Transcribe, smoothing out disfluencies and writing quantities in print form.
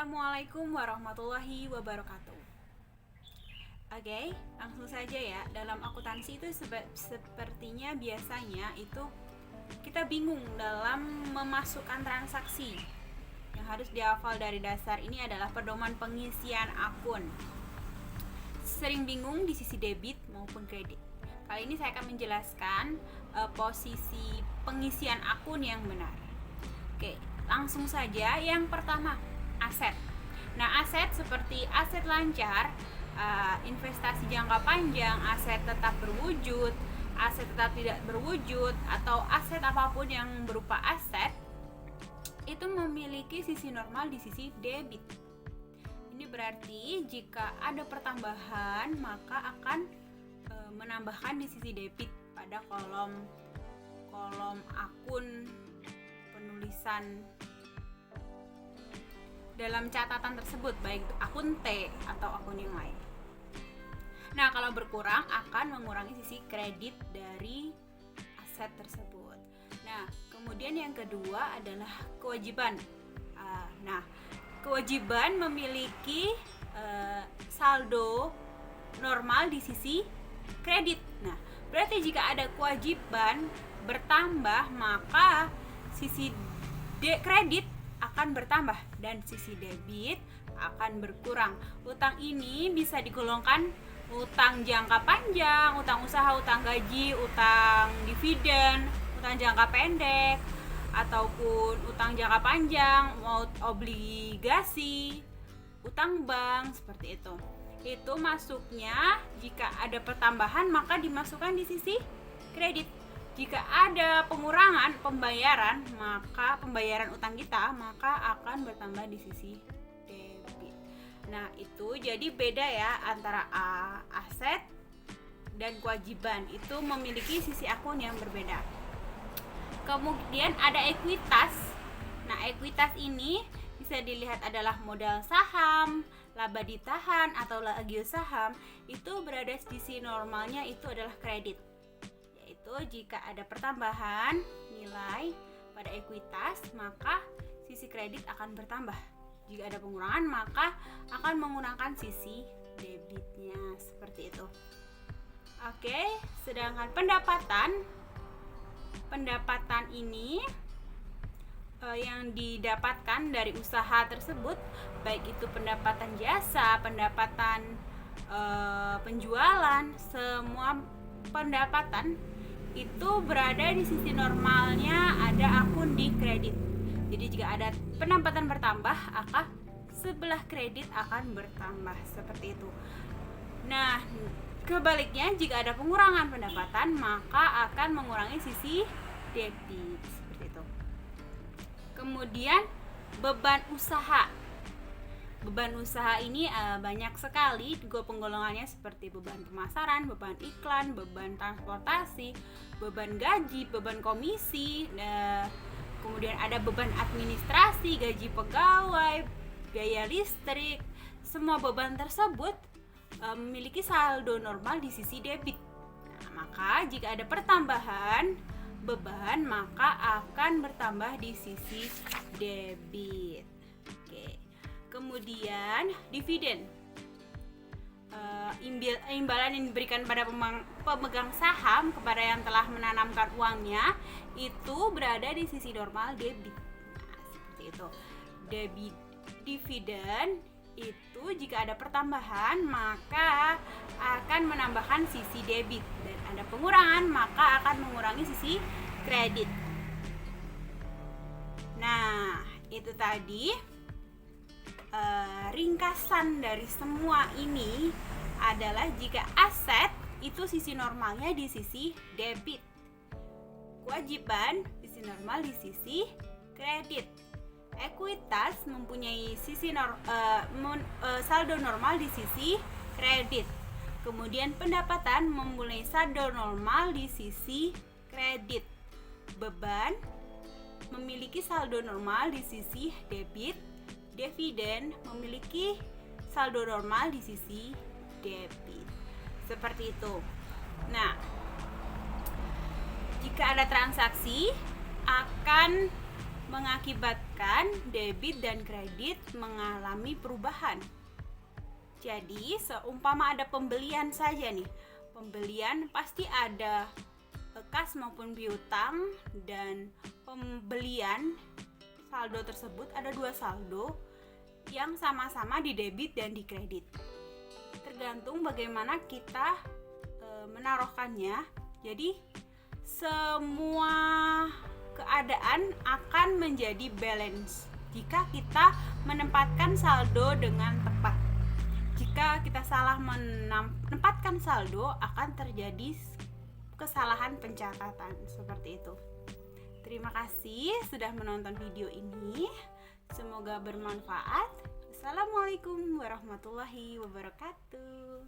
Assalamualaikum warahmatullahi wabarakatuh. Oke, langsung saja ya. Dalam akuntansi itu sepertinya biasanya itu kita bingung dalam memasukkan transaksi. Yang harus dihafal dari dasar ini adalah pedoman pengisian akun. Sering bingung di sisi debit maupun kredit. Kali ini saya akan menjelaskan posisi pengisian akun yang benar. Oke, langsung saja. Yang pertama, aset. Nah, aset seperti aset lancar, investasi jangka panjang, aset tetap berwujud, aset tetap tidak berwujud, atau aset apapun yang berupa aset itu memiliki sisi normal di sisi debit. Ini berarti jika ada pertambahan maka akan menambahkan di sisi debit pada kolom akun penulisan dalam catatan tersebut, baik itu akun T atau akun yang lain. Nah, kalau berkurang akan mengurangi sisi kredit dari aset tersebut. Nah, kemudian yang kedua adalah kewajiban. Nah, kewajiban memiliki saldo normal di sisi kredit. Nah, berarti jika ada kewajiban bertambah maka sisi kredit akan bertambah dan sisi debit akan berkurang. Utang ini bisa digolongkan utang jangka panjang, utang usaha, utang gaji, utang dividen, utang jangka pendek, ataupun utang jangka panjang, obligasi, utang bank, seperti itu. Itu masuknya jika ada pertambahan maka dimasukkan di sisi kredit. Jika ada pengurangan pembayaran, maka pembayaran utang kita maka akan bertambah di sisi debit. Nah, itu jadi beda ya antara aset dan kewajiban. Itu memiliki sisi akun yang berbeda. Kemudian ada ekuitas. Nah, ekuitas ini bisa dilihat adalah modal saham, laba ditahan atau lagio saham. Itu berada di sisi normalnya itu adalah kredit. Jika ada pertambahan nilai pada ekuitas maka sisi kredit akan bertambah. Jika ada pengurangan maka akan menggunakan sisi debitnya, seperti itu. Oke, sedangkan pendapatan ini yang didapatkan dari usaha tersebut, baik itu pendapatan jasa, pendapatan penjualan, semua pendapatan itu berada di sisi normalnya ada akun di kredit. Jadi jika ada pendapatan bertambah, maka sebelah kredit akan bertambah, seperti itu. Nah, kebaliknya jika ada pengurangan pendapatan, maka akan mengurangi sisi debit, seperti itu. Kemudian beban usaha. Beban usaha ini banyak sekali penggolongannya, seperti beban pemasaran, beban iklan, beban transportasi, beban gaji, beban komisi, kemudian ada beban administrasi, gaji pegawai, biaya listrik. Semua beban tersebut memiliki saldo normal di sisi debit. Nah, maka jika ada pertambahan beban maka akan bertambah di sisi debit. Oke. Kemudian dividen, imbalan yang diberikan pada pemegang saham kepada yang telah menanamkan uangnya itu berada di sisi normal debit. Nah, seperti itu. Debit dividen itu jika ada pertambahan maka akan menambahkan sisi debit, dan ada pengurangan maka akan mengurangi sisi kredit. Nah, itu tadi ringkasan dari semua ini adalah jika aset itu sisi normalnya di sisi debit, kewajiban sisi normal di sisi kredit, ekuitas mempunyai sisi saldo normal di sisi kredit, kemudian pendapatan mempunyai saldo normal di sisi kredit, beban memiliki saldo normal di sisi debit, dividen memiliki saldo normal di sisi debit, seperti itu. Nah, jika ada transaksi akan mengakibatkan debit dan kredit mengalami perubahan. Jadi seumpama ada pembelian saja nih, pembelian pasti ada kas maupun piutang, dan pembelian saldo tersebut ada 2 saldo yang sama-sama di debit dan di kredit. Tergantung bagaimana kita menaruhkannya. Jadi semua keadaan akan menjadi balance jika kita menempatkan saldo dengan tepat. Jika kita salah menempatkan saldo, akan terjadi kesalahan pencatatan seperti itu. Terima kasih sudah menonton video ini. Semoga bermanfaat. Assalamualaikum warahmatullahi wabarakatuh.